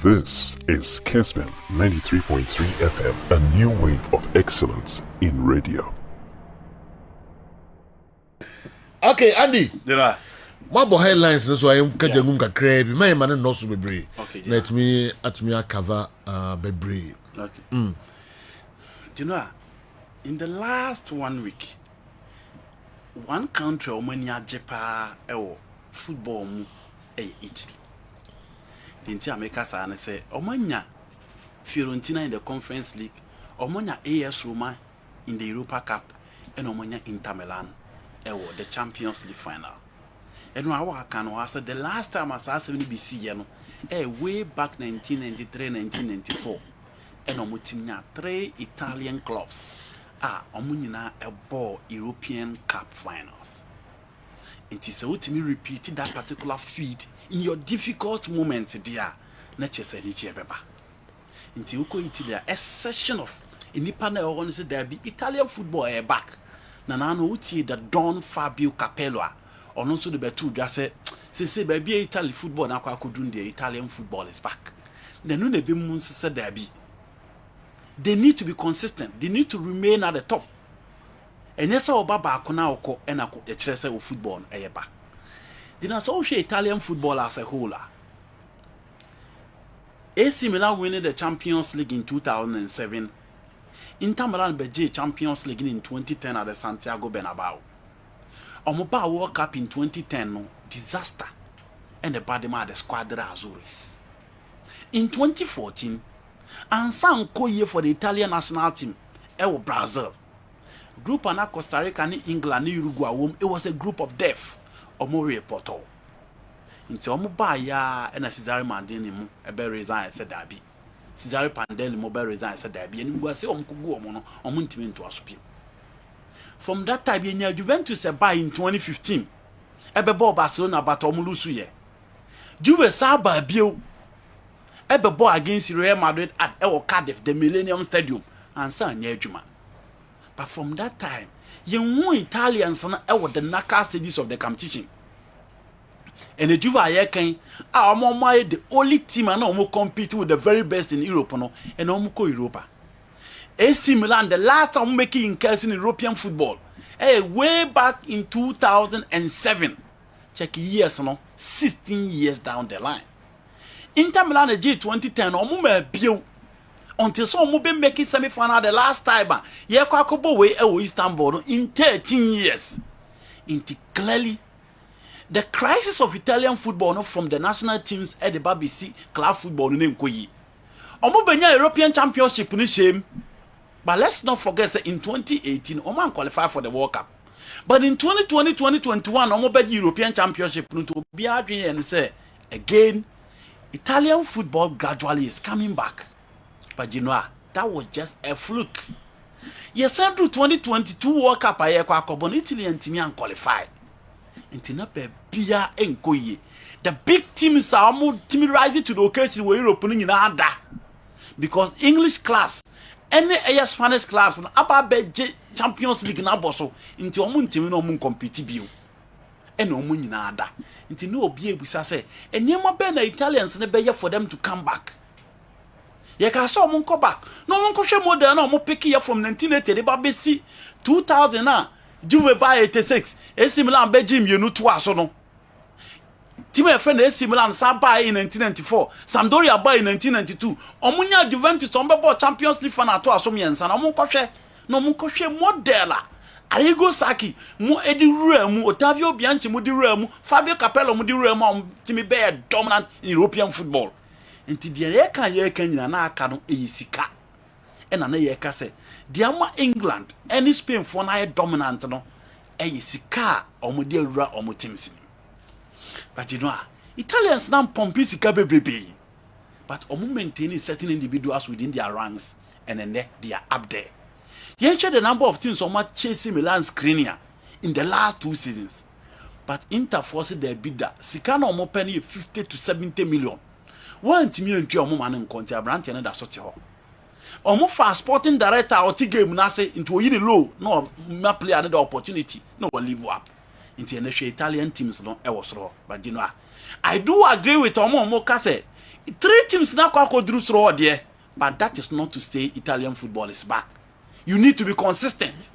This is Kessben 93.3 FM, a new wave of excellence in radio. Okay, Andy. There are. What headlines? No, so I am kajangum kakrebi. My man no so bebre. Okay. Let me cover bebre. Okay. Do you know? In the last 1 week, one country omania jepa football mu Italy. Didn't America say omania Fiorentina in the Conference League, omania AS Roma in the Europa Cup, and omania Inter Milan the Champions League final. And I can was the last time I saw 70 BC way back 1993-1994. And omutimnya 3 Italian clubs omunyina a ball European Cup finals. It is a to repeat that particular feat in your difficult moments, dear. Nature said each beba. Until you go Italy, a session of independent organized derby Italian football back. Nanano uti the Don Fabio Capello or not so the betu just say baby Italy football now could do the Italian football is back. The no be moons said derby. They need to be consistent. They need to remain at the top. And yes, our baba kona oko and a chese of football back. Then I saw Italian football as a whole. AC Milan winning the Champions League in 2007. Inter Milan beje Champions League in 2010 at the Santiago Bernabeu. Omoba World Cup in 2010 no disaster. And the Badema at the Squadra Azuris. In 2014, and some year for the Italian national team, Brazil. Group ana Costa Rica, ni England, ni Uruguay, it was a group of death. Omori Porto. Into Omoba ya and a Cesare Mandini mu ebe resign said Dabi. Cesare Pandeli mo be resign said Dabi. And we say omkugu omono omuntimi into asupim. From that time, Juventus buy in 2015. Ebe ball Barcelona but omulusu ye. Juve saba bio. Ebe ball against Real Madrid at Cardiff, the Millennium Stadium, and San Yejuma. But from that time, you won Italians on the knockout stages of the competition. And the Juve Ayeken are the only team and almost compete with the very best in Europe, and almost Europa. AC Milan, the last time making incursion in European football, way back in 2007. Check years, 16 years down the line. Inter Milan G 2010 omume bio until so omu be making semi-final the last time ye kwakobo we Istanbul in 13 years. Into clearly the crisis of Italian football from the national teams at the BBC club football no nkoyi. Omu benya European Championship ni shame. But let's not forget that in 2018 oman qualified for the World Cup. But in 2020-2021 omu be European Championship no to be adwin and say again Italian football gradually is coming back. But you know, that was just a fluke. Yes, through 2022 World Cup, Italy and Timian qualified. The big teams are more team rising to the occasion where you're opening in Ada. Because English clubs, any Spanish clubs, and Abba Champions League in Aboso, into Omun team no moon compete. And no money nada. Into no be able to say, and you might be Italians and a for them to come back. You can show them come back. No one can show more than no more picky from 1980, the 2000, Juve by 86, AC Milan Belgium, you know, twice or no. Team friend AC Milan Saba in 1994, Sampdoria by in 1992, Omunya Juventus on the Champions League fan at Assomians and Omunkoshe, no Munkoshe Modella. Arrigo Saki, mu Edi Remu, Ottavio Bianchi Mudi Remu, Fabio Capello Mudi Remu, Timmy Bear dominant in European football. And the Eka Yekan na Kano Eisika. And an Eka say, Diama England, any Spain for na dominant no, Eisika or Mudia or Mutimsim. But you know, Italians now pompisika baby. But Omu maintaining certain individuals within their ranks, and then they are up there. You share the number of teams on much chasing Milan's screening in the last 2 seasons. But Inter forced their bidder. Sikano mo penny 50 to 70 million. One team you enjoy omo man in country branch and that sort of. Omo for sporting director or T game na say into you low. No, ma play another opportunity. No one leave up. Into the Italian teams no was raw. But you know, I do agree with Omo Kase. 3 teams now go through through there, but that is not to say Italian football is back. You need to be consistent.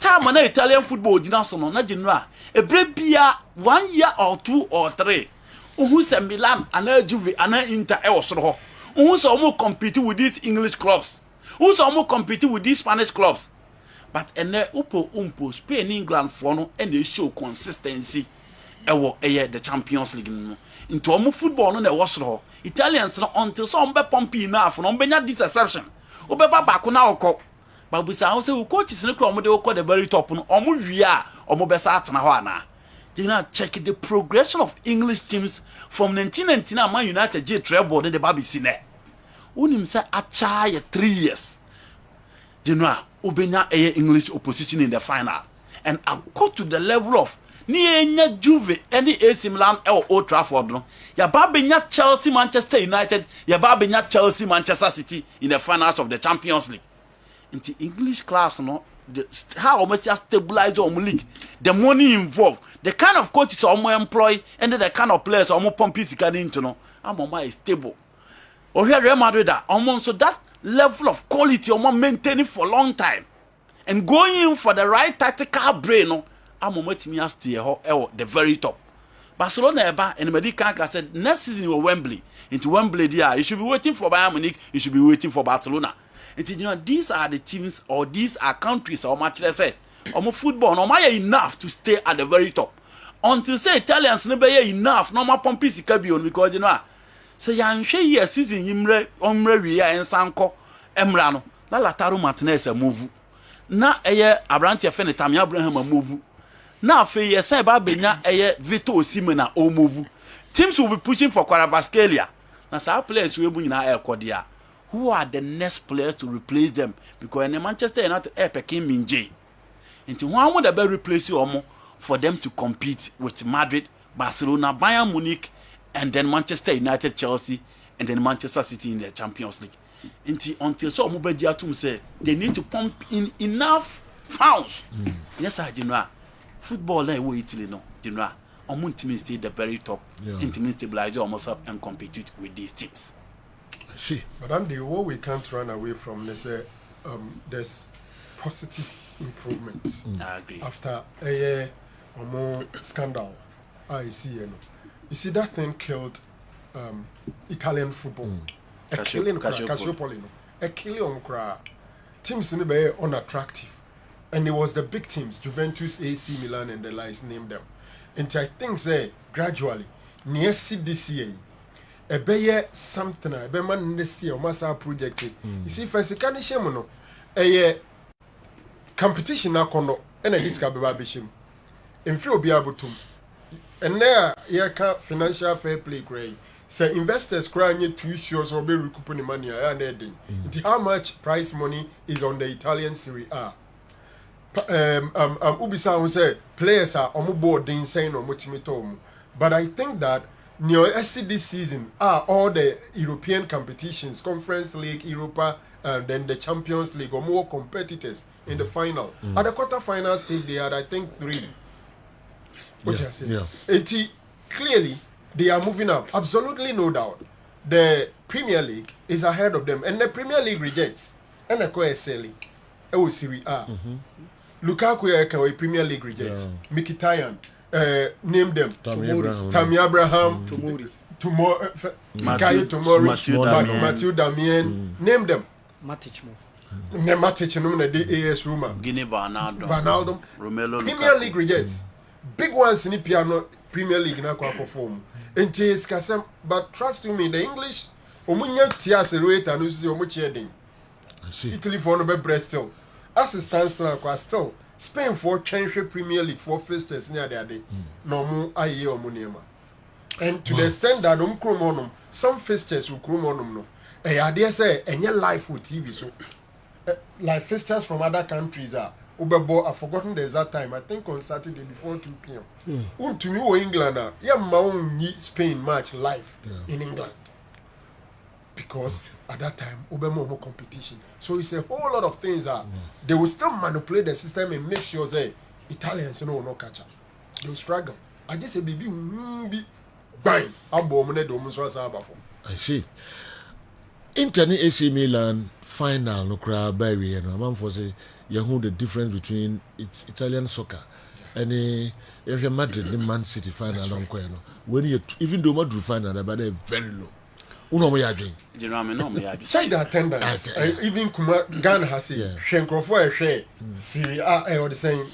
Time na Italian football dina so no na general e brebia 1 year or 2 or 3. Who say Milan and Juve and Inter e wosoro ho. Who say omo compete with these English clubs. Who say omo compete with these Spanish clubs. But ene umpo Spain England for no and they show consistency ewo the Champions League no. Into omo football no na wosoro ho. Italians no until some be pump enough no benya this exception. Obeba back na okọ. But we say coaches no kro the very top no omo wia omo besa atena ho ana. They now check the progression of English teams from 1999 Man United J treble the baby sine. Unim say acha 3 years. You know obenya English opposition in the final and I go to the level of ni Juve any AC Milan or Old Trafford no. Ya babenya Chelsea Manchester United, ya babenya Chelsea Manchester City in the finals of the Champions League. In the English class no how almost just stabilize your league, the money involved, the kind of coaches almost employ, and the kind of players almost pump into no, is stable. Or here Real Madrid almost so that level of quality almost maintaining for a long time, and going in for the right tactical brain no, the very top. Barcelona and Medicanca said next season you Wembley into Wembley there. You should be waiting for Bayern Munich. You should be waiting for Barcelona. And you know, these are the teams or these are countries or much let's say football no matter enough to stay at the very top. Until say Italians never enough no more pompisi kabion because you know say yan hwe season yimre omre wi ya ensanko emra no la Lautaro Martinez move na Abrante fe ne Tammy Abraham move na afi say ba benya Victor Osimhen na o move. Teams will be pushing for Kvaratskhelia na sa players we bu nyina ekodia. Who are the next players to replace them? Because in Manchester United, Pekin Minje. Into one would have replace you for them to compete with Madrid, Barcelona, Bayern Munich, and then Manchester United, Chelsea, and then Manchester City in the Champions League. Until so Mubedia say they need to pump in enough funds. Yes, I do know. Football like we Italy no, do know. Team stay the very top. Team stabilize almost up and compete with these teams. See, but what we can't run away from is there's positive improvement. I agree. After a more scandal, I see you see that thing killed Italian football. A killing Calciopoli, a killing teams in the bay unattractive, and it was the big teams, Juventus, AC Milan, and the likes named them. And I think say gradually near CDCA. A bear something a beman next year massa project. You see, first can shame no a competition na kono and a discount babishim. In few be able to and there you can financial fair play gray. Say investors crying 2 shows or be recouping money and adding. How much prize money is on the Italian Serie A? Ubisa will say players are on board insane or motivator. But I think that near SC this season are all the European competitions, Conference League, Europa, and then the Champions League, or more competitors in the final. At the quarter-final stage, they had, I think, 3. What I say? Yeah. Clearly, they are moving up. Absolutely no doubt. The Premier League is ahead of them, and the Premier League rejects. And the QSL, Serie A. Lukaku, Premier League rejects. Mkhitaryan. Name them. Tammy Abraham, Mathieu Damien. Name them. Matic mo. Matic no na the AS Roma. Guinea Vanaldo. Romelu Lukaku. Premier League rejects. Big ones in the piano Premier League na kwa perform. Enti kasam, but trust me, the English omunya tia accelerator no si omu chedin. Italy for no be Bristol. As it stands now, still Spain for change Premier League for fixtures near their day. No more aye or monema. And to the extent that some fixtures will crumonum no. I dare say any live for TV so like fixtures from other countries are Ubebo, I've forgotten the exact time. I think on Saturday before 2 p.m. To me, England, yeah, my Spain match live in England because at that time, Ubemo more competition. So it's a whole lot of things that they will still manipulate the system and make sure that Italians will not catch up. They will struggle. I just say, baby, bang, I see. Inter ni AC Milan final no kra by we no man for say you know the difference between Italian soccer and Real Madrid the Man City final no ko no when you even though Madrid final but they very low. Uno mo yadwen. You know me no me yadwen. Say the attendance. Even Ghana has it. Shenkroфo e hwe Serie A or the same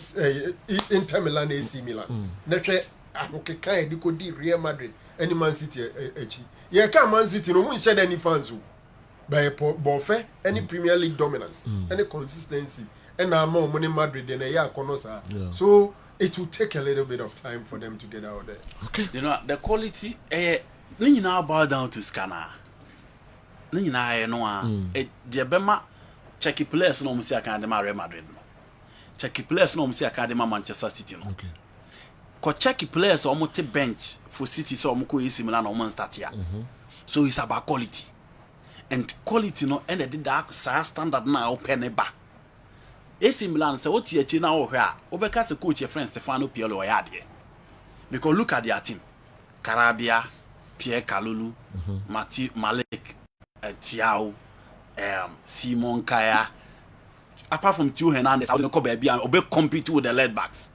Inter Milan AC Milan. Na hwe akokeka e diko di Real Madrid any Man City echi. Ye ka Man City no mu nche any fans o. By bofe any Premier League dominance, any consistency, and now more money Madrid than a year konosa. So it will take a little bit of time for them to get out there. Okay. You know the quality. Ni now bow down to scanner. Ni na no the bema check players no musi akadema Real Madrid no. Check players no musi akadema Manchester City no. Okay. Ko check players o te bench for City so o ko AC Milan o man start here. So it's about quality. And quality no and the dark standard na open ba. AC Milan say what ye chi na wo hwe a obeka se coach your friend Stefano Pioli o ya de. Because look at their team. Karabia, Pierre Kalulu, Malik, Tiao, Simon Kaya. Apart from Tio Hernandez, I don't know baby and obe compete with the left backs.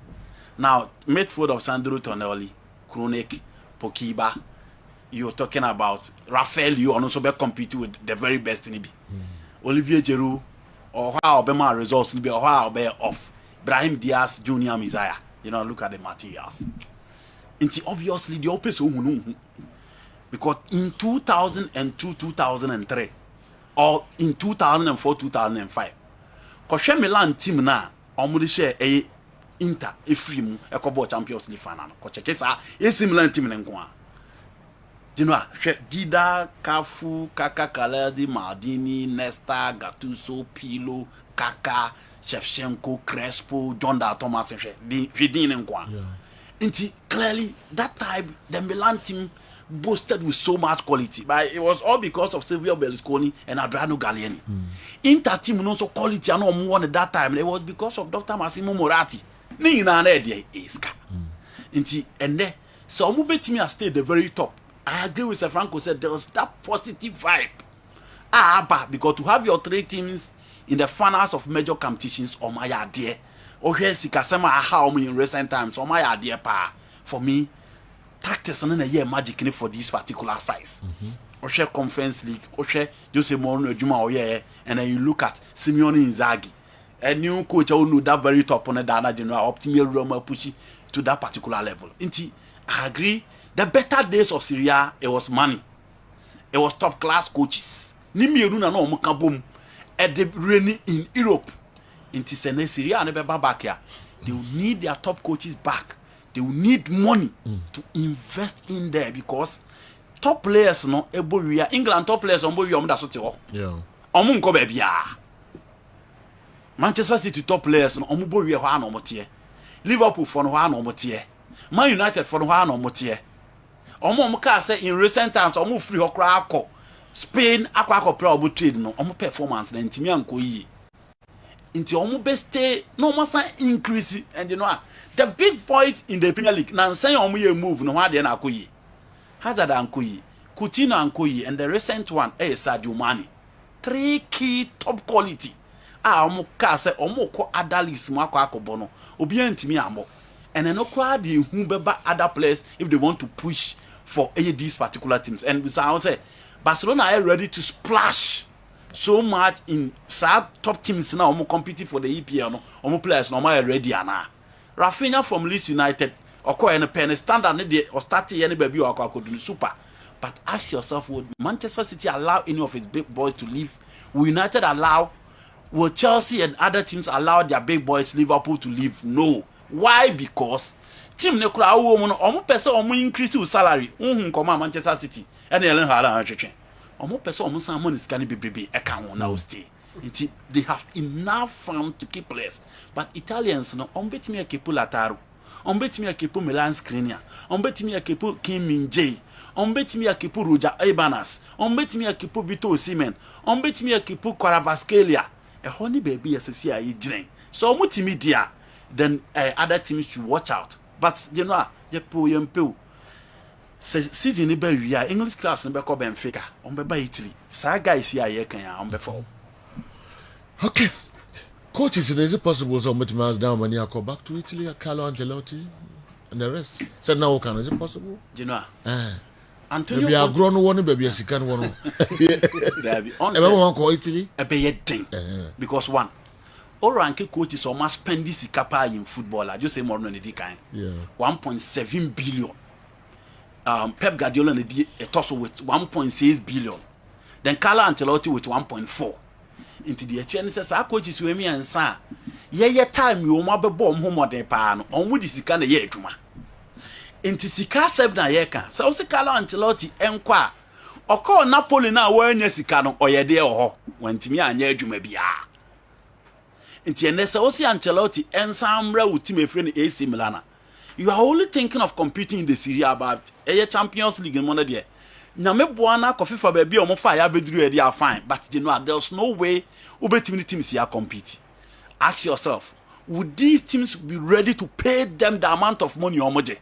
Now, midfield of Sandro Tonelli, Kronik, Pokiba. You're talking about Rafael, you also be compete with the very best in it. Olivier Giroud, or how Obama results will be or how be off. Brahim Diaz, Junior Messiah. You know, look at the materials. And obviously the opposite because in 2002, 2003, or in 2004, 2005, Koshe Milan team na omudi share a Inter Efrim Ecobo Champions League final. Koche kesa AC Milan team nko. You know, Dida, Kafu, Kaka Kaladi, Maldini, Nesta, Gattuso, Pirlo, Kaka, Shevchenko, Crespo, John Da Thomas, and clearly, that time, the Milan team boasted with so much quality. But it was all because of Silvio Berlusconi and Adriano Galliani. Inter team no so quality and no more at that time. It was because of Dr. Massimo Moratti. And then, so Mubetimi has stayed the very top. I agree with Sir Franco said there was that positive vibe. But because to have your three teams in the finals of major competitions, oh my idea. Okay, Sikasema how me in recent times, oh my idea pa. For me, tactics and a year magic for this particular size. Oshe Conference League, Oshe Jose Mourinho Juma Oye, and then you look at Simeone Inzaghi. A new coach who knew that very top on the Dana General, optimal Roma pushy to that particular level. Inti, I agree. The better days of Syria, it was money. It was top class coaches. Nimi na no mukabum at the rainy in Europe. Inti sene Syria and back here. They will need their top coaches back. They will need money to invest in there because top players no eboria England top players on boy that so te. Yeah. Omu nko ba bia. Manchester City top players no omu boria ho ana omote. Liverpool for no ho ana omote. Man United for no ho ana omote. Omo ka say in recent times omo free hokra akọ Spain akọ play omo trade no omo performance na ntimi anko yi nti omo be stay no must increase and you know the big boys in the Premier League na say omo ye move no ha de na akọ yi Hazard anko yi Coutinho anko yi and the recent one Sadio Mane 3 key top quality omo ka say omo ko adalis mo akọ bono obi antimi amo and then no crowd the who beba other players if they want to push for these particular teams. And I say Barcelona are ready to splash so much in top teams now competing for the EPL no players no are ready na Rafinha from Leeds United and pen standard or starting any baby or could super. But ask yourself, would Manchester City allow any of its big boys to leave? Will United allow? Will Chelsea and other teams allow their big boys Liverpool to leave? No. Why? Because team ne kura wo mu no omo pese omo increase your salary koma Manchester City and they learn how to twetwe omo pese omo san money scan bebrebe e kan won now stay until they have enough fund to keep players. But Italians no omo betimi akepu Lataro omo betimi akepu Milan Skriniar omo betimi akepu Kim Min-jae omo betimi akepu Roger Ibanas omo betimi akepu Vito Osimhen omo betimi akepu Kvaratskhelia e honi baby yesesi ayi ginen so omo timi dia then other teams should watch out. But you know, season ni be wi English class ni be ko Benfica on be ba Italy sa guys here ye kan ya on be fall. Okay. Coaches, is it possible so much miles down when you go back to Italy, Carlo Ancelotti and the rest? Said now can is it possible? You know. Antonio maybe I've grown one baby a second one. There be on Italy. A be thing. Because one all rank coaches almost spend this capa in football. I just say more than the kind. Yeah. 1.7 billion. Pep Guardiola a tussle with 1.6 billion. Then Carlo Ancelotti with 1.4. Into the chain says our coaches with me and son. Ye time you mobile bomb home or the pan on with this kind of year. Into Sika Sebna Yeka, so Carlo Ancelotti enqua. Or call Napoli now wearing a Sicano or ye dear or when to me and ye you may be. Into Nessa Osi Ancelotti and some real team friend AC Milana. You are only thinking of competing in the Serie A about a Champions League in one of the Name Buana coffee for baby or fire bedru they are fine, but you know there's no way Ube teams here compete. Ask yourself, would these teams be ready to pay them the amount of money or moje?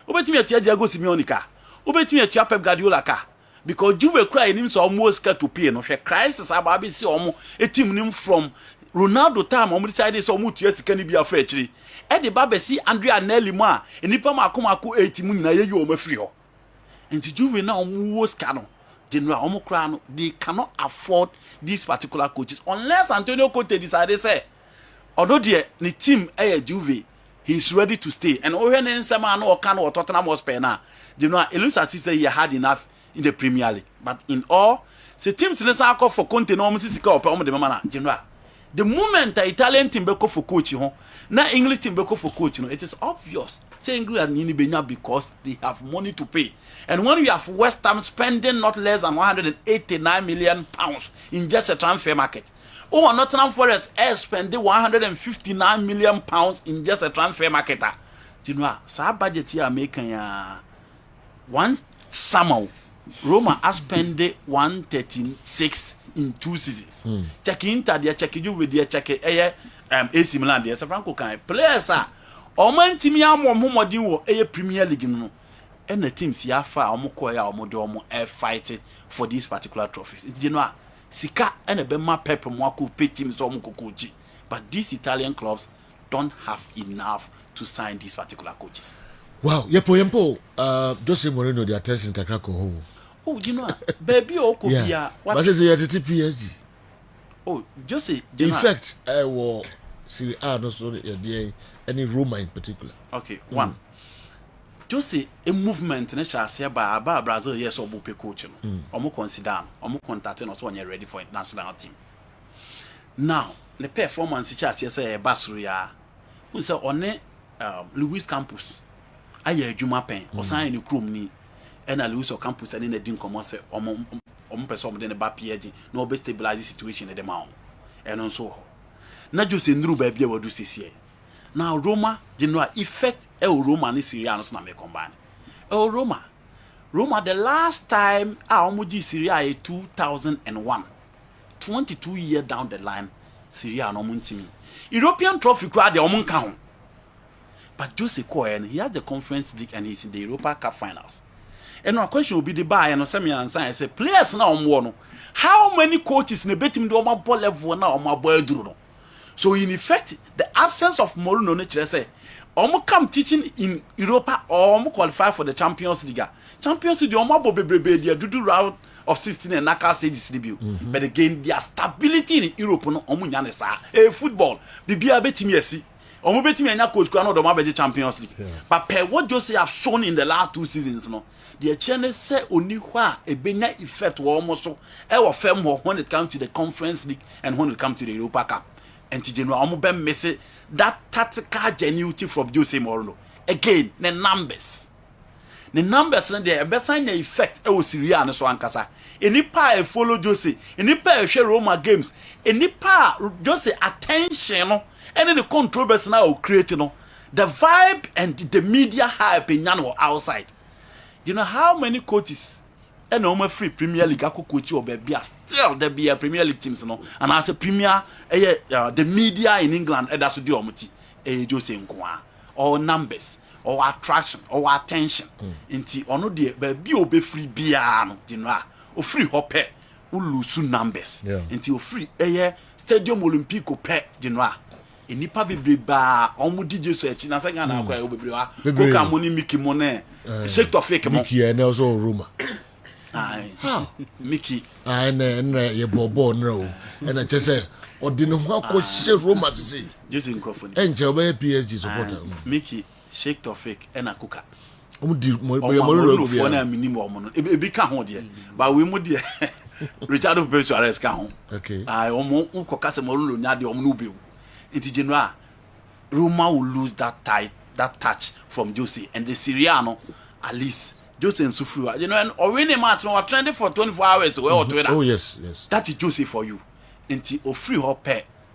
Ube team at Diego Simeonica, Ube team at Pep Guardiola ka. Because you will cry him so almost scared to pay no crisis about a team name from Ronaldo time on decided so much yes can be a fetchery. Eddie Babe see Andrea Nelly ma and Nipa Makumaku 80 na you me free. And to Juve now was canon. General Omocrano, they cannot afford these particular coaches unless Antonio Conte decided say, although the team Juve, he's ready to stay. And when Nsema or Kano or Tottenham was paying now, General it looks as if he had enough in the Premier League. But in all, the teams in the circle for Conte no General. The moment the Italian team go for coach, now English team go for coach, it is obvious. Say England and Nini because they have money to pay. And when you have West Ham spending not less than 189 million pounds in just a transfer market. Oh, Nottingham Forest is spending 159 million pounds in just a transfer market. Do you know, so budget here making one summer. Roma has spent 136 in 2 seasons. Check Inter, they check you with their check AC Milan, there's a Franco kind players are. Oman team ya mo modin wo Premier League no. And the teams ya fa omokoya omodo fight for these particular trophies. It you know sika and be ma pep mo ko pay teams omokokoji. But these Italian clubs don't have enough to sign these particular coaches. Wow, yempo Jose Mourinho the attention kakra ko ho. Oh, you know, baby o ko bia. What is the PSG? Oh, Jose, in fact, I will Serie A no so any Roma in particular. Okay, one. Jose a movement na sha say ba Brazil yes obo pe coach no. Omo consider, omo contact no so ready for national team. Now, the performance sha say Basuru ya. Who say one Luis Campos aye adwuma pen o san ni krom ni na Luis Campos ani na din komo say omo person omo de ba PSG na obe stabilize situation e dem a eno so na Jose ndru ba bia wadu sesie. Now Roma general effect Roma ni Serie A no na me combine. Roma the last time omoji Serie A 2001. 22 years down the line Serie A no muntimi. European trophy crowd the omun kan. But Jose Cohen, he has the Conference League and he's in the Europa Cup finals. And my question will be the buy and some answer I say players now on how many coaches in the betting do my ball level now on my boy duro. So in effect, the absence of Mourinho nature say, come teaching in Europa or qualify for the Champions League. Champions League, they do round of 16 and knockout stages debut. But again, their stability in Europe no football. The BA team yes. Betting coach cannot the Champions League. But per what Jose have shown in the last 2 seasons, no, the channel say only why a benya effect will almost so when it comes to the Conference League and when it comes to the Europa Cup. And to general Amubem message that tactical genuity from Jose Mourinho. Again, the numbers na the best sign the effect Serie A no so ankasa. Any pa follow Jose, any pa share Roma games, any pa Jose attention no, and the controversy now create no. The vibe and the media hype in outside. You know how many coaches and no free Premier League coach or baby still there be a Premier League teams no and after Premier the media in England that's do omuti Jose Nkwa or numbers or attraction or attention nti ono de baabi obe free bia no you know o free hope o lose numbers nti o free stadium olympico pe you know enipa bebreba omo DJ so echi na sanga na akwa obebrewa ko ka mo ni Mickey mo na shake to fake mo Mickey na also Roma how Mickey na ye bobo na o na che say odi no ho akọ Roma say just in Crawford enje obe PSG supporter Mickey shake to fake na kuka di mo for na minimum omo no ebi ka ho de ba we mu de Richard Suarez ka ho okay omo ko ka se mo lo nya de omo no bewu nti Genoa Roma will lose that touch from Jose and the Siriano at least Jose and Sufru you know or winning match no trending for 24 hours well on Twitter. Oh yes That is Jose for you nti o free hop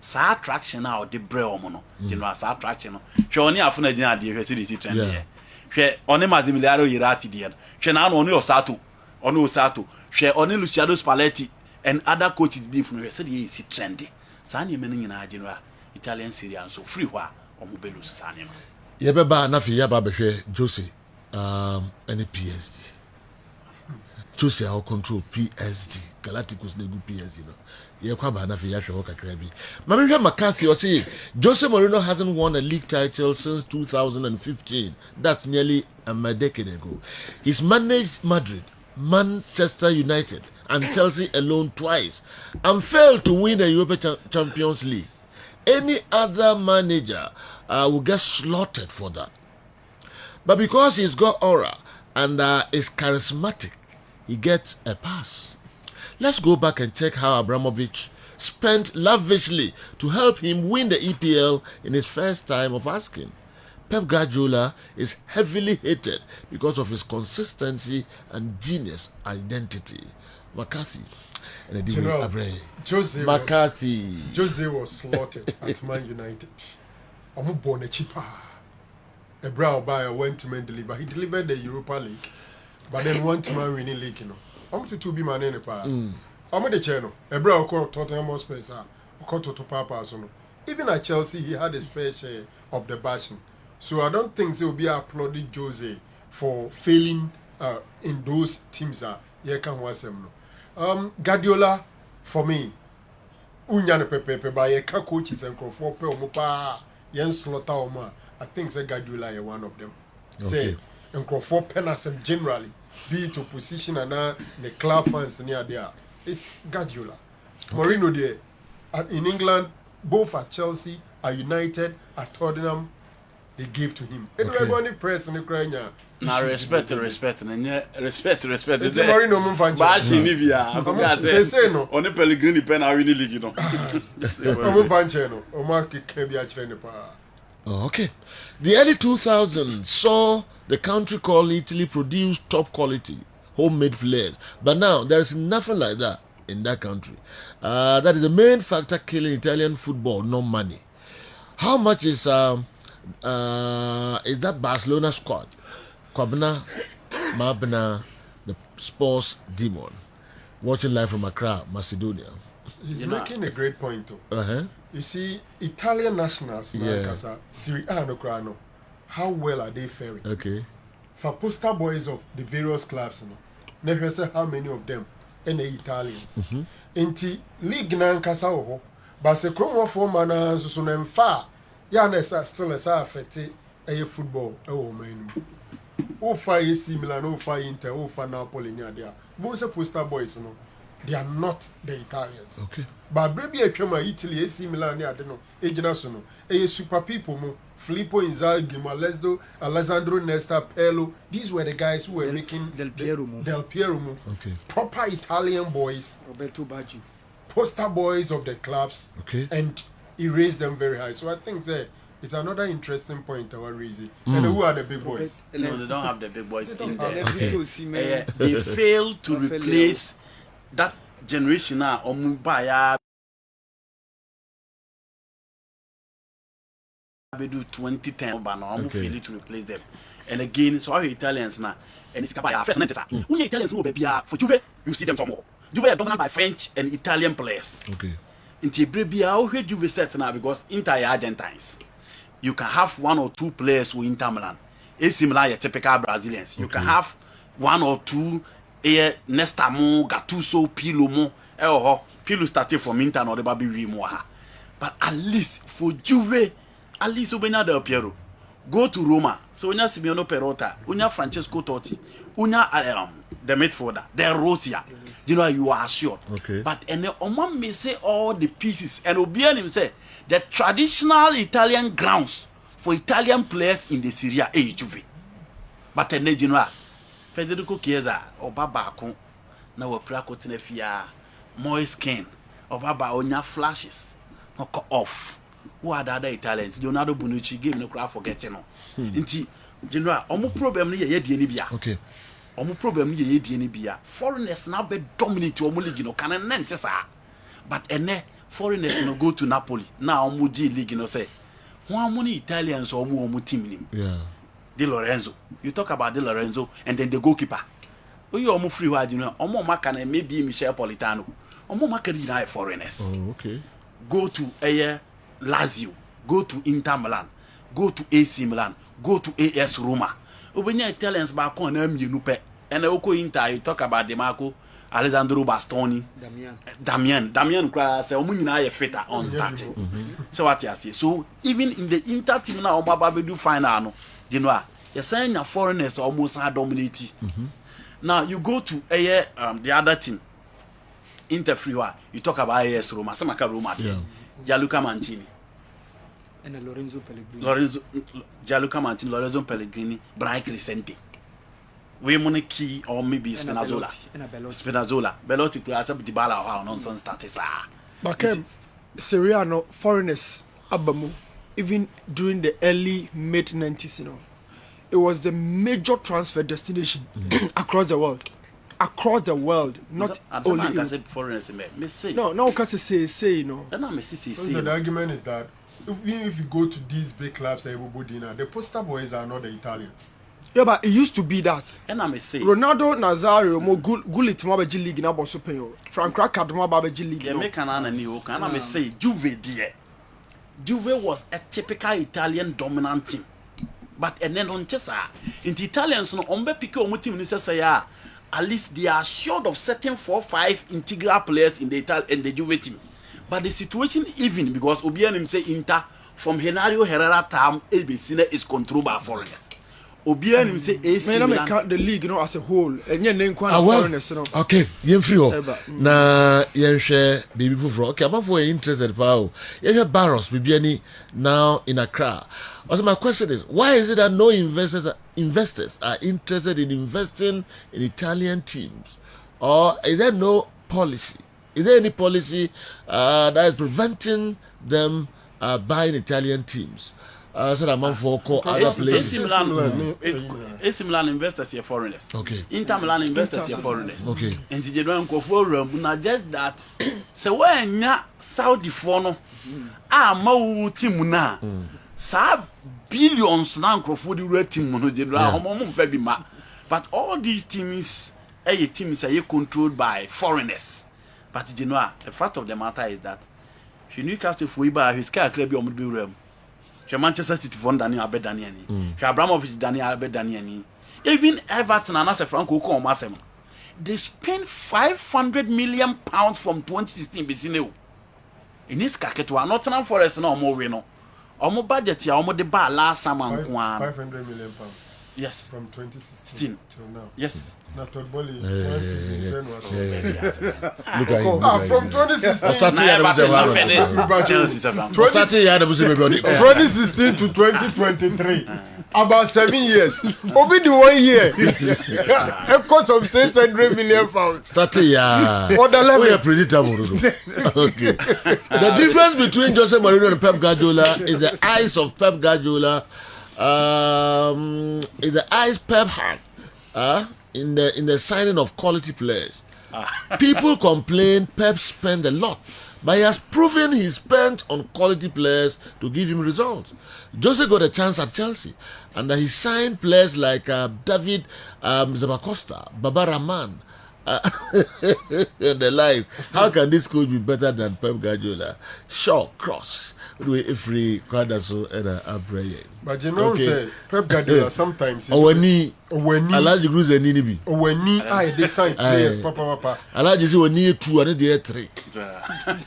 sa attraction now the bre omo no Genoa sa attraction no hwe oni afuna gina de hwe see trend here hwe oni Massimiliano Irati de hwe na no oni Osato hwe oni Luciano Spalletti and other coaches dey from hwe see the see trend sa na men nyina Genoa Italian Serie A so free hwa omo belu susane no ye be ba na fi ya ba be hwe Jose any PSG Jose how control PSG Galacticos na go PSG no ye kwa ba na fi ya hwe kakra bi ma me hwe McCarthy o say Jose Mourinho hasn't won a league title since 2015. That's nearly a decade ago. He's managed Madrid, Manchester United and Chelsea alone twice and failed to win the Europa Champions League. Any other manager will get slaughtered for that. But because he's got aura and is charismatic, he gets a pass. Let's go back and check how Abramovich spent lavishly to help him win the EPL in his first time of asking. Pep Guardiola is heavily hated because of his consistency and genius identity. McCarthy. And you know, Jose was slaughtered at Man United. I'm born a cheaper. A brow buyer went to man deliver. He delivered the Europa League, but then went to Man winning league. You know, I'm to be man in a power. I'm the channel. A brow called Tottenham Hotspur. Called to Papa. Even at Chelsea, he had his fair share of the bashing. So I don't think they will be applauding Jose for failing in those teams. Yeah, can watch them. Guardiola, for me, unyane pepe ba ye ka coaches and for pe omo pa yen slaughter omo. I think say Guardiola is one of them. Say for penasem generally, be it opposition and the club fans near there. It's Guardiola. Mourinho there in England, both at Chelsea, at United, at Tottenham, they gave to him. Everybody press in Ukraine. Na respect and respect. It's Mourinho mumfanche. Bashi ni bia. Say no. Oni Pellegrini pen a winning league no. Mumfanche no. Oma ke bia kire ne pa. Okay. The early 2000s saw the country called Italy produce top quality homemade players. But now there is nothing like that in that country. That is the main factor killing Italian football, no money. How much is that Barcelona squad? Kwabena, Mabena, the sports demon, watching live from Accra, Macedonia. He's making a great point though. You see, Italian nationals, Serie A no crano, how well are they faring? Okay. For poster boys of the various clubs, never say how many of them are Italians. Inti league na nkasa ho, but se kromo for mana so na mfa, ya na still affected football man. Ofa AC Milan, Ofa Inter, Ofa Napoli near there. Most poster boys, they are not the Italians. Okay. But Brebi Echema, Italy, AC Milan, I don't know, Ejinasono, super people, Filippo Inzaghi, Alessandro Nesta, Pello. These were the guys who were making Del Piero. Okay. Proper Italian boys, Roberto Baggio. Poster boys of the clubs, okay, and he raised them very high. So I think it's another interesting point our reason. And who are the big boys? No, they don't have the big boys in there. Okay. They failed to replace that generation now. Omubaya do 2010, but now I'm failing to replace them. And again, so our Italians now, and it's Kabaya first name. Only Italians who be for Juve, you see them some more. Juve are dominated by French and Italian players. Okay. In Tibrebia, how heard Juve set now because Inter are Argentines. You can have one or two players who Inter Milan. AC Milan are typical Brazilians. You can have one or two Nesta mo, Gattuso, Pirlo mo. Pirlo started from Inter or the Baby Rimoa. But at least for Juve, at least Ubena Del Piero. Go to Roma. So unya Simeone Perota, unya Francesco Totti, unya the midfielder, the Rosia. You know, you are assured. Okay. But and Oman may say all the pieces, and Obian him say the traditional Italian grounds for Italian players in the Serie A Juve. But then you know, Federico Chiesa or Babako, now we're practicing a moist skin or Baba onya flashes, knock off. Who are the other Italians? Leonardo Bonucci game no crowd forgetting. Inti, you know, omu problem ni ye di bia. Okay. Omu problem ni ye di bia. Foreigners now be dominate omu league no can nente sa. But ene foreigners no go to Napoli. Now omu G league no say. How many Italians omu team nim? Yeah. Di Lorenzo. You talk about Di Lorenzo and then the goalkeeper. You omu free word, you know. Omu makane maybe Michel Politano. Omu makane na foreigners. Oh, okay. Go to Lazio, go to Inter Milan, go to AC Milan, go to AS Roma. When you Italians back on you nupe, and Oko Inter, you talk about Demarco, Alessandro Bastoni, Damian Kra say Omunina ye fitter on starting. So what you say? So even in the Inter team now, Omababe do final, you know, you're saying your foreigners almost are dominating. Now you go to the other team. Inter Friwa, you talk about AS Roma, Samaka Roma, Gianluca Mantini, and Lorenzo Pellegrini. Gianluca Mantini, Lorenzo Pellegrini, Brian Crescente. We money key or maybe Spinazzola. Belotti plus up Dybala or nonsense status. But Serie A no foreigners abamu even during the early mid 90s, you know, it was the major transfer destination across the world. Across the world, not only in foreigners. No, because say, you know. So the argument is that even if you go to these big clubs, the poster boys are not the Italians. Yeah, but it used to be that. And I may say Ronaldo Nazario mo Gullit mo G League na boso penyo. Frank Rijkaard mo G League. Yeah, make an new. Can I may say Juve dear. Juve was a typical Italian dominant team, but and then on Tessa, in the Italians no ombe pick omo team ni say ya. At least they are short of certain 4-5 integral players in the Juve team. But the situation even because Obianim say Inter from Henario Herrera time ABC is controlled by foreigners. Obianim say AC Milan. Count the league, you know, as a whole. And you foreigners, you know. Okay, yen free na yen share baby for okay. I'm for interested for yen Barros Bibiani now in Accra. Also, my question is, why is it that no investors are interested in investing in Italian teams, or is there no policy? Is there any policy that is preventing them buying Italian teams? So that man for other places. AC Milan investors here foreigners. Okay. Inter Milan investors here foreigners. Okay. And they don't go for room. Not just that. So when ya Saudi fono, ma team na. Sa billions na for the red team mono je but all these teams are controlled by foreigners. But you know, the fact of the matter is that Newcastle for Iba his car be on the room. Manchester City for Daniel Abedaniani. Abramovich Daniel Abedaniani. Even Everton and Asa Franco Comasem. They spent £500 million from 2016 Bisineo. In this Kaketua, Nottingham Forest no more no. Omo budget ya omo de ba last summer nko 500 million pounds. Yes. From 2016 till now. Yes. Not Boli. One season was Look at him. From 2016. Chelsea 2016 to 2023. About 7 years. Over the 1 year. It cost of 600 million pounds. Starting For the level. we are predictable. Okay. The difference between Jose Mourinho and Pep Guardiola is the eyes of Pep Guardiola. Is the eyes Pep had in the signing of quality players. People complain Pep spent a lot, but he has proven he spent on quality players to give him results. Jose got a chance at Chelsea, and he signed players like David Zabacosta, Baba Rahman, The lies. How can this coach be better than Pep Guardiola? Sure, cross. Free Quadaso and Abreye. But you know, Okay. say Pep Guardiola sometimes. Owani. When Alaji Cruz and Ninibi. this time players, papa. Alaji say when you 2 and the air 3.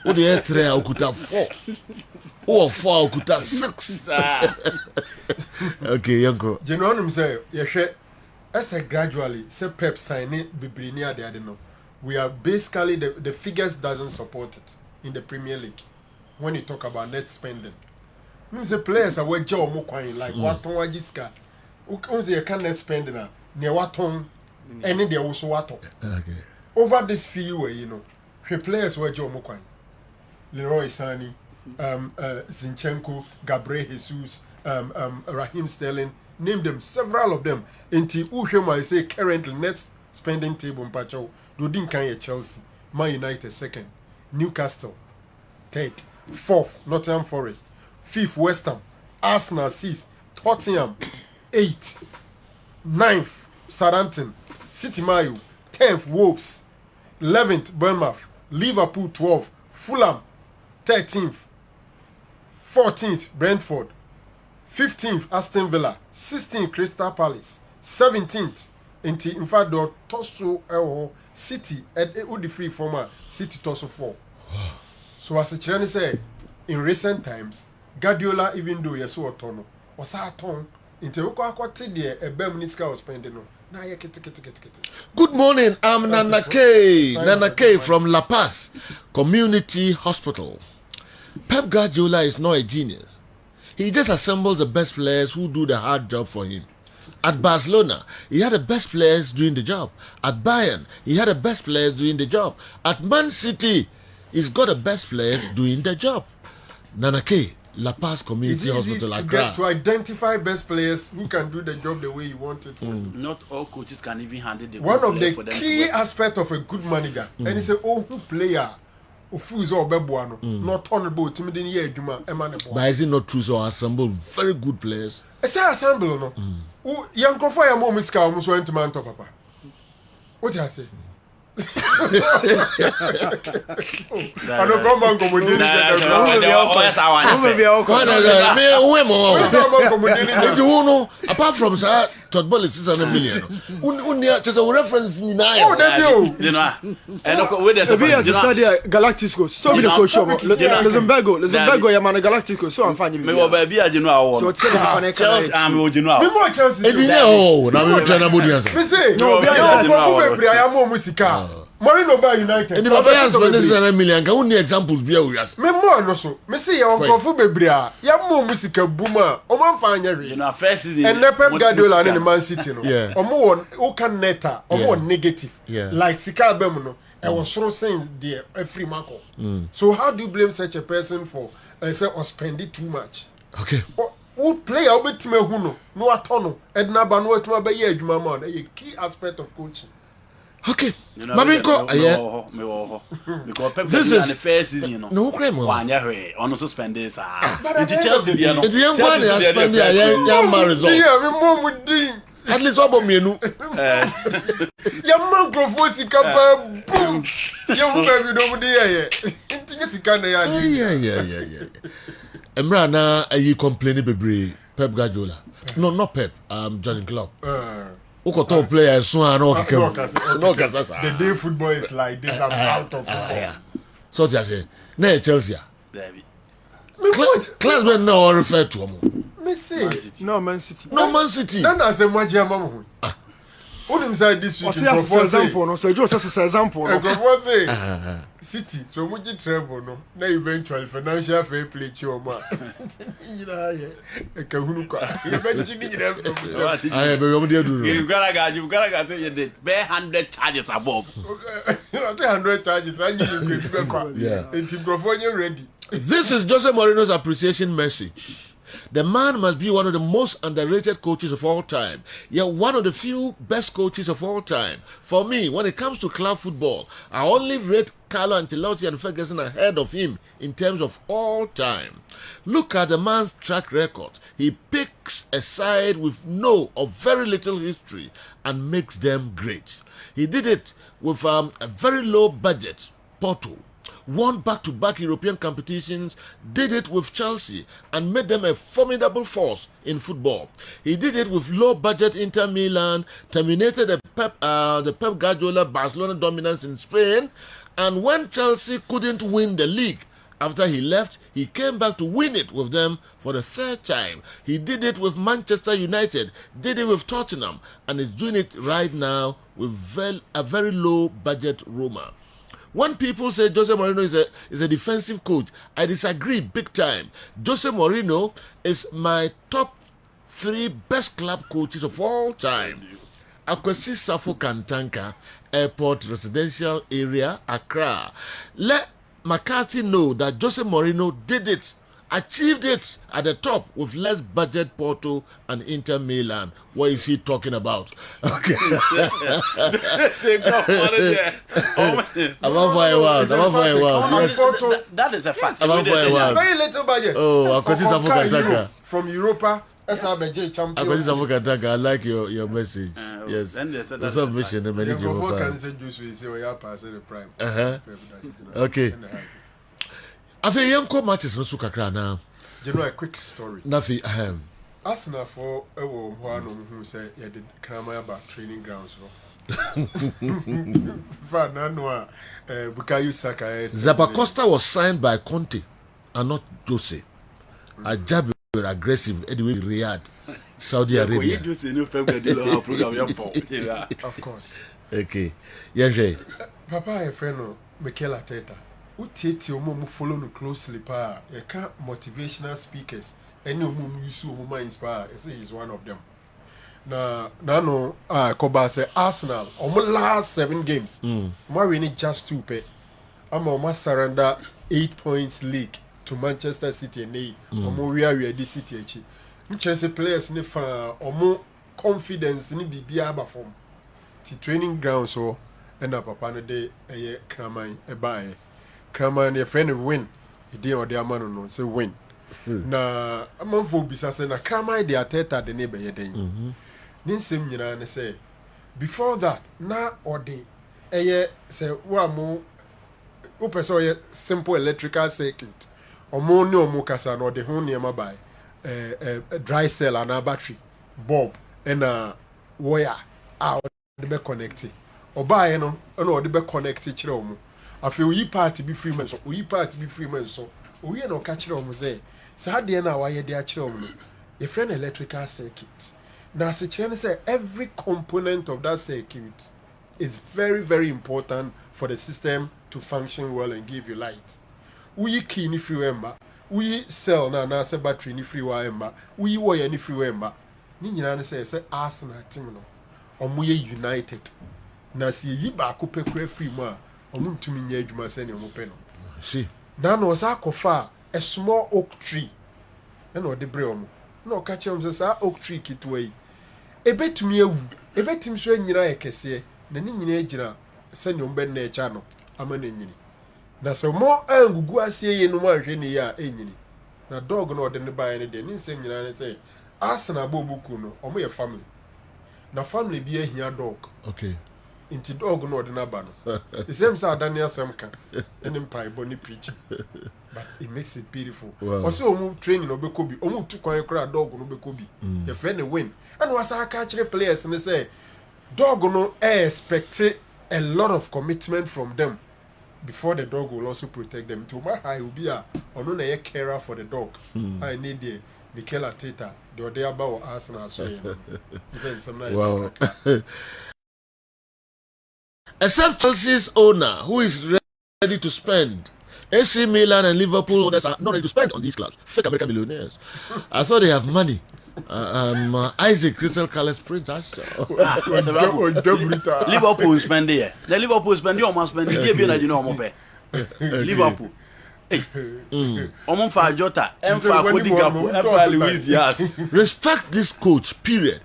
What the air 3 okuta 4. Oh, 4 okuta 6. Okay, Yanko. You know what I'm saying? Yes, as a gradually, say Pep signing Bibrinia the other no. We are basically the figures doesn't support it in the Premier League when you talk about net spending. Means the players are where Joe Mokwine like Waton Wajiska. Who say you can't net spending now? Near Waton, and then there also Waton. Okay. Over this few, you know, the players were Joe Mokwine, Leroy Sani, Zinchenko, Gabriel Jesus, Raheem Sterling. Name them, several of them. Inti Ushema, I say currently net spending table in Pacho. Dodin Kanye Chelsea, Man United second, Newcastle third, fourth Nottingham Forest, fifth West Ham, Arsenal sixth, Tottenham eighth, ninth Southampton, City Mayu, 10th Wolves, 11th Bournemouth, Liverpool 12th, Fulham 13th, 14th Brentford, 15th Aston Villa, 16th Crystal Palace, 17th in fact the Tosso City would the free former City Tosso 4. So as a Chinese say in recent times, Guardiola even though you saw a ton was a ton into a bare minutes was spending no. Now you get. Good morning, I'm Nana K. Nana K from La Paz Community Hospital. Pep Guardiola is not a genius. He just assembles the best players who do the hard job for him. At Barcelona, he had the best players doing the job. At Bayern, he had the best players doing the job. At Man City, he's got the best players doing the job. Nana K, La Paz Community Hospital, Accra. To identify best players who can do the job the way you want it. Not all coaches can even handle the One good of player the for them key to work. aspects of a good manager, and he say, "Oh, who player, who is all bebuano, not honorable, timid in year, Juma, Emanable." But is it not true? So assemble very good players. I say assemble no. Oh, young Kofa, mom is calm, so went to man to papa. What do I say? I don't come on, come with apart from sir, Todd Ball is 600 million. Just a reference in Oh, that you. You know, and where there's a Be at the Galactico. So be the coach. Luxembourg, Yamana Galactico. So I'm finding me will be a general. So it's Chelsea, I'm with you now. Me more Chelsea. Oh, now we're trying to put the Me say, No, no, I am more musical. Marino by United. and the Babayans spend 600 million. Can only examples be a yes. Me more no so. Me say your Kofu Bebria. Ya more musical boomer. O man find You you. know, first season. And Pep Guardiola and Man City no. Yeah. Omo who can neta, omo negative. Yeah. Like Sika Bemu no. I was so saying there every marco. So how do you blame such a person for say or spend it too much? Okay. Who player obetime hu no no atono edna ba no atuma ba ye adwuma ma na ye key aspect of coaching. Okay. You know, Maminko, yeah. Because Pep This Guardiola is- the first season, you know. No crime. One year, on also spend this. But It's Chelsea, you know. It's the young one that spend the young man result. Yeah, me mom with din. At least what about me? No. Ya man grofo sika ba boom. Ya mu ba bi do mu dey ye. Ntinye sika na ya ni. Yeah. Emra na you complaining bebre Pep Guardiola. No, not Pep. Jurgen Klopp. Who top player so I know No, no kasasa. The day football is like this, I'm out of football. So I say, na Chelsea. David. Class when no refer to him. Me say, No, Man City. No Man City. na na say maji ama mo. Who say this week What's the example? No, so just as an example. Grofo say City, so much travel no. Na eventually financial fair play chi o ma. Yina ye. E ka hunu kwa. Eventually yina from. I be we dey do. You gotta get you the bare 100 charges above. 100 charges, I give you good. Yeah. And Grofo you ready. This is Jose Mourinho's appreciation message. The man must be one of the most underrated coaches of all time, yet one of the few best coaches of all time. For me, when it comes to club football, I only rate Carlo Ancelotti and Ferguson ahead of him in terms of all time. Look at the man's track record. He picks a side with no or very little history and makes them great. He did it with a very low budget. Porto won back-to-back European competitions, did it with Chelsea, and made them a formidable force in football. He did it with low-budget Inter Milan, terminated the Pep Guardiola Barcelona dominance in Spain, and when Chelsea couldn't win the league after he left, he came back to win it with them for the third time. He did it with Manchester United, did it with Tottenham, and is doing it right now with a very low-budget Roma. When people say Jose Mourinho is a defensive coach, I disagree big time. Jose Mourinho is my top 3 best club coaches of all time. Akwesi Safo Kantanka, Airport Residential Area, Accra. Let McCarthy know that Jose Mourinho did it, achieved it at the top with less budget Porto and Inter Milan. What is he talking about? Okay. That is a fact. Very little budget. Oh, Akwesi Safo Kantanka. From Europa. champion. I like your message. Yes. That's a mission. Okay. I think young matches no sukakra now. You know a quick story. Nafi Arsenal for one who say you did come about training grounds. Zappacosta was signed by Conte and not Jose. Ajabi were aggressive anyway. Riyadh, Saudi Arabia. Of course. Okay. Yes, Papa, a friend of Mikel Arteta. Who take your mom follow you closely, pa? You can't motivational speakers. Any mom you see who inspire. I say he's one of them. No. Koba say Arsenal. Almost last 7 games. My winning just 2 pay. I'm almost surrender 8 points league to Manchester City and 8. We are this city. Chelsea players ne fa omo confidence ni bibia ba form. Ti training ground so and papa no dey eye kraman e bae. Kraman your friend win. He dey or the man no say win. Na amanfo bisa say na Kraman dey Arteta the neighbor ye den. Ninsem nyina ne say before that na ode eye say wa mo upeso ye simple electrical circuit. Omo ni omo kasa no de ho niam bae. Dry cell and a battery bulb and a wire out the be connected. Or buy no the be connected chromo. I feel we party be free man so we party be free man so we no catch room say how dey na wire dey chromo. A friend electrical circuit. Now say every component of that circuit is very, very important for the system to function well and give you light. We key if you remember. We sell na say battery ni free wa emba. We wire ni free wa emba. Ni nyina say Arsenal team no. Omo ye united. Na si yi ba ko pekure free mu a omo ntumi nya adwuma se ne omo pe no. See. Na no sa kofa a small oak tree. Na no de bre omo. Na o ka che omo say oak tree kitwa yi. Ebetumi ewu. Ebetim so nyina ekese. Na ni nyina agyina se ne omo be na echa no. Ama na nyini. Na so mo angugu asie ye no ma hwe ne ya enyini na dog no de ne bae ne de ni nsem nyina ne say Arsenal bobuku no omo ye family na family bi ahia dog. Okay. Inti dog no de na ba no the same say Daniel Semka ene mpai boni preach but it makes it beautiful. Also omo training no be ko bi omo tu kwan kra dog no be ko bi the friend win and was aka kire players ne say dog no expect a lot of commitment from them. Before the dog will also protect them. To my high will be a on a carer for the dog. I need the Mikel Arteta, the other about Arsenal. Wow. Except Chelsea's owner, who is ready to spend. AC Milan and Liverpool owners are not ready to spend on these clubs. Fake American millionaires. I thought they have money. Isaac Crystal Palace Prince. Liverpool spend here. The Liverpool spend here. Almost spend here. Be na you know almost pay. Liverpool. Almost for Jota. And for Cody Gakpo. And for Luis Diaz. Respect this coach. Period.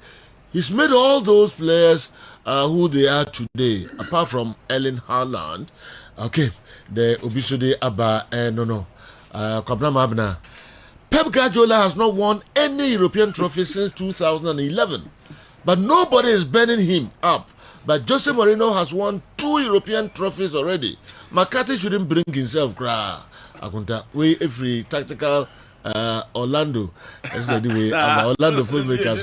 He's made all those players who they are today. Apart from Erling Haaland. Okay. The Obisude Abba. No. Kwabna Mabna. Pep Guardiola has not won any European trophy since 2011. But nobody is burning him up But Jose Mourinho has won 2 European trophies already. McCarthy shouldn't bring himself cry. Akunta, we every tactical Orlando. That's the way I'm Orlando filmmaker.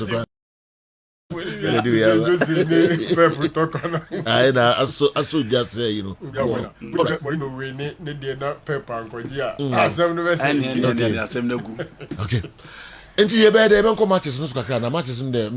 So I just say, you know. Okay. Until you bear the matches, no matches in the